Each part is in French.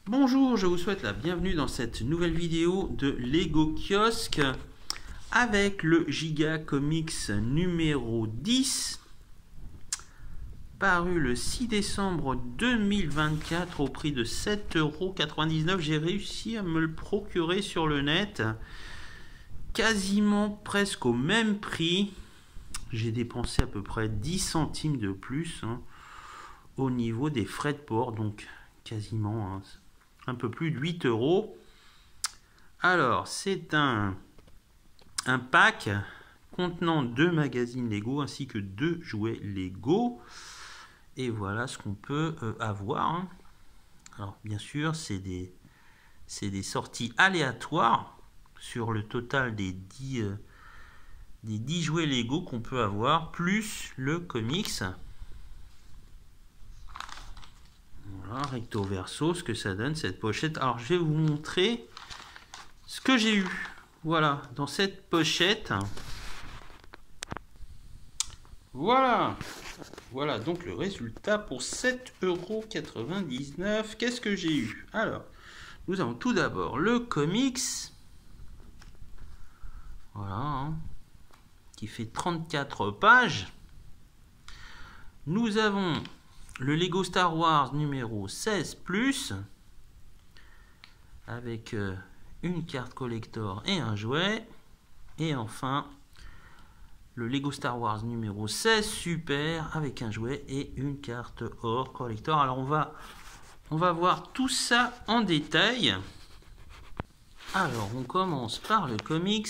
Bonjour, je vous souhaite la bienvenue dans cette nouvelle vidéo de Lego Kiosque avec le Giga Comics numéro 10 paru le 6 décembre 2024 au prix de 7,99 €. J'ai réussi à me le procurer sur le net quasiment presque au même prix. J'ai dépensé à peu près 10 centimes de plus au niveau des frais de port, donc quasiment un peu plus de 8 €. Alors, c'est un pack contenant 2 magazines Lego ainsi que 2 jouets Lego. Et voilà ce qu'on peut avoir. Alors, bien sûr, c'est des sorties aléatoires sur le total des 10 jouets Lego qu'on peut avoir, plus le comics. Voilà, recto verso, ce que ça donne cette pochette. Alors je vais vous montrer ce que j'ai eu. Voilà, dans cette pochette. Voilà donc le résultat pour 7,99 €. Qu'est-ce que j'ai eu? Alors, nous avons tout d'abord le comics. Voilà, qui fait 34 pages. Nous avons le Lego Star Wars numéro 16+, avec une carte collector et un jouet. Et enfin, le Lego Star Wars numéro 16 Super, avec un jouet et une carte or collector. Alors on va voir tout ça en détail. Alors on commence par le comics,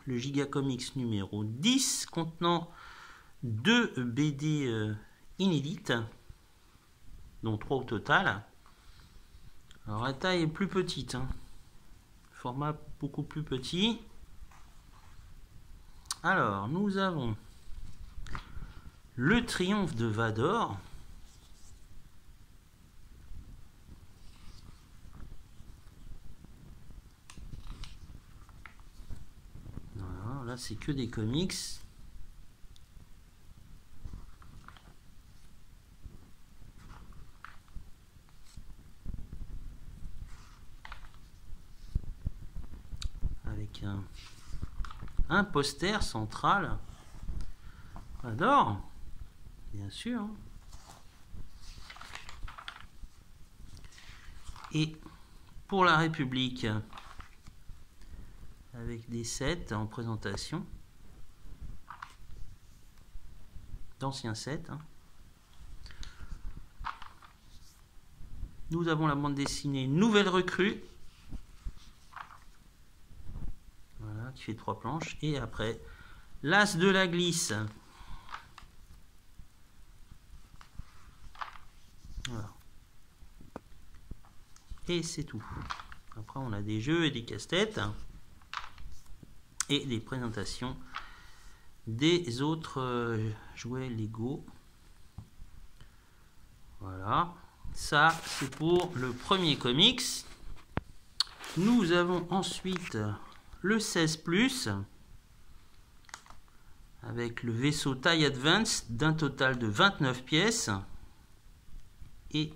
le Giga Comics numéro 10, contenant 2 BD inédites, dont 3 au total. Alors la taille est plus petite, format beaucoup plus petit. Alors nous avons le Triomphe de Vador. Voilà, là c'est que des comics. Avec un poster central. Vador, bien sûr. Et pour la République, avec des sets en présentation, d'anciens sets. Nous avons la bande dessinée Nouvelle Recrue, voilà, qui fait 3 planches, et après l'As de la Glisse. Voilà. Et c'est tout. Après on a des jeux et des casse-têtes et des présentations des autres jouets Lego. Voilà, ça c'est pour le premier comics. Nous avons ensuite le 16+, avec le vaisseau TIE Advance d'un total de 29 pièces et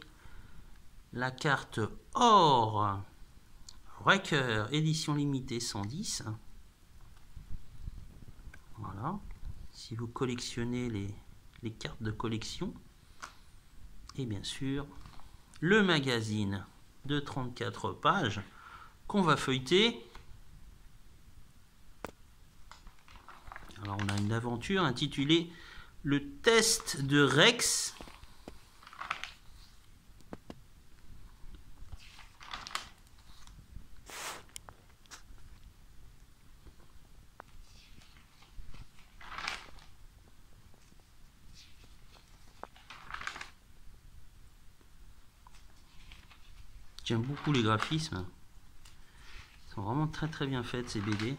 la carte or Wrecker édition limitée 110. Voilà, si vous collectionnez les cartes de collection. Et bien sûr le magazine de 34 pages qu'on va feuilleter. Alors on a une aventure intitulée Le test de Rex. J'aime beaucoup les graphismes. Ils sont vraiment très bien faits ces BD.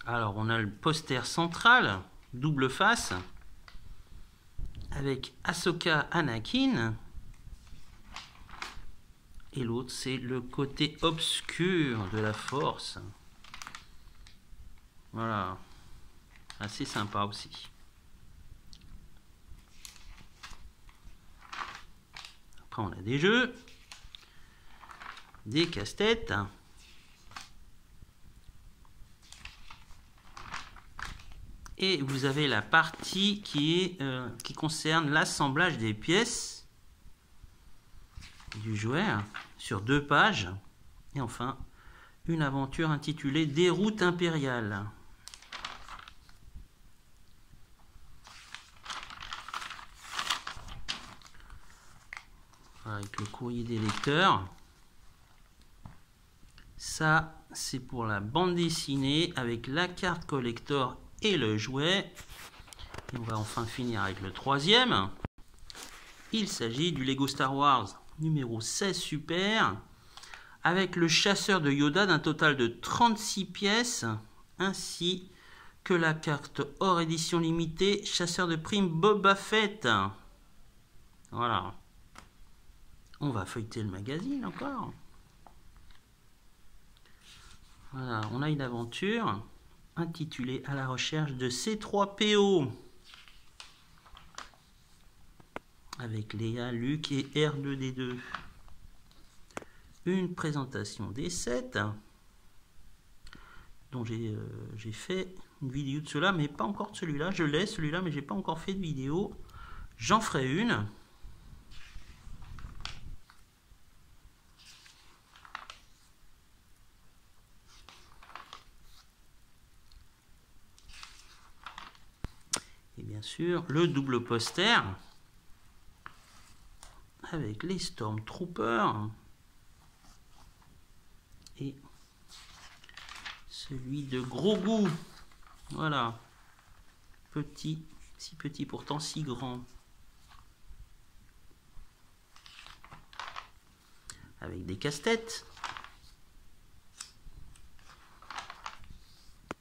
Alors on a le poster central, double face, avec Ahsoka Anakin. Et l'autre c'est le côté obscur de la Force. Voilà, assez sympa aussi. Après on a des jeux. des casse-têtes. Et vous avez la partie qui concerne l'assemblage des pièces du jouet sur 2 pages. Et enfin, une aventure intitulée Déroute impériale. Avec le courrier des lecteurs. Ça, c'est pour la bande dessinée avec la carte collector et le jouet. Et on va enfin finir avec le 3e. Il s'agit du Lego Star Wars numéro 16 Super avec le chasseur de Yoda d'un total de 36 pièces ainsi que la carte hors édition limitée chasseur de primes Boba Fett. Voilà. On va feuilleter le magazine encore. Voilà, on a une aventure intitulée À la recherche de C3PO avec Léa, Luke et R2D2. Une présentation des sets dont j'ai fait une vidéo de cela, mais pas encore de celui-là. Je l'ai celui-là, mais j'ai pas encore fait de vidéo. J'en ferai une. Et bien sûr, le double poster avec les Stormtroopers et celui de Grogu. Voilà. Petit, si petit pourtant si grand. Avec des casse-têtes.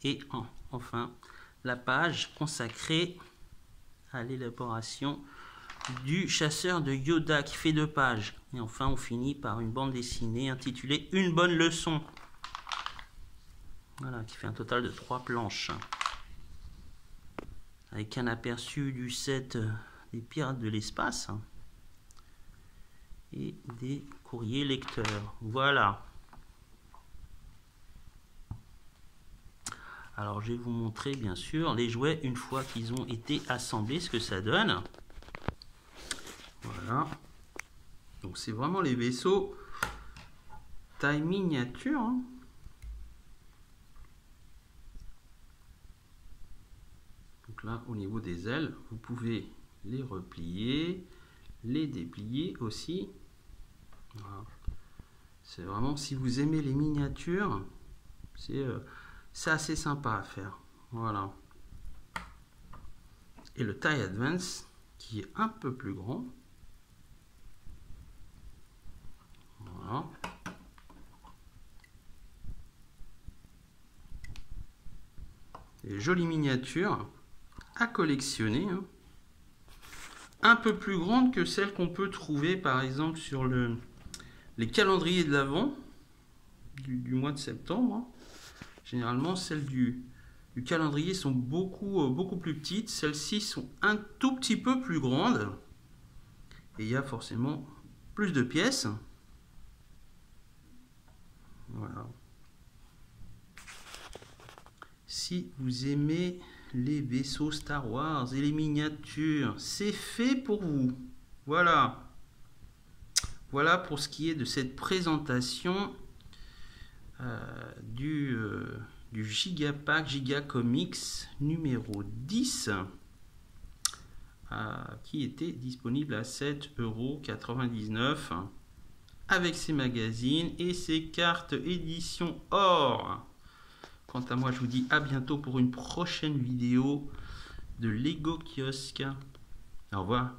Et enfin, la page consacrée à l'élaboration du chasseur de Yoda qui fait 2 pages. Et enfin, on finit par une bande dessinée intitulée Une bonne leçon. Voilà, qui fait un total de 3 planches. Avec un aperçu du set des Pirates de l'espace et des courriers lecteurs. Voilà. Alors je vais vous montrer bien sûr les jouets une fois qu'ils ont été assemblés, ce que ça donne. Voilà. Donc c'est vraiment les vaisseaux taille miniature. Hein. Donc là au niveau des ailes, vous pouvez les replier, les déplier aussi. Voilà. C'est vraiment, si vous aimez les miniatures, c'est assez sympa à faire. Voilà. Et le TIE Advance qui est un peu plus grand. Voilà. Des jolies miniatures à collectionner. Hein. Un peu plus grandes que celles qu'on peut trouver par exemple sur les calendriers de l'Avent du mois de septembre. Hein. Généralement, celles du calendrier sont beaucoup plus petites. Celles-ci sont un tout petit peu plus grandes. Et il y a forcément plus de pièces. Voilà. Si vous aimez les vaisseaux Star Wars et les miniatures, c'est fait pour vous. Voilà. Voilà pour ce qui est de cette présentation du Gigapack Gigacomics numéro 10 qui était disponible à 7,99 € avec ses magazines et ses cartes édition or. Quant à moi, je vous dis à bientôt pour une prochaine vidéo de Lego Kiosque. Au revoir.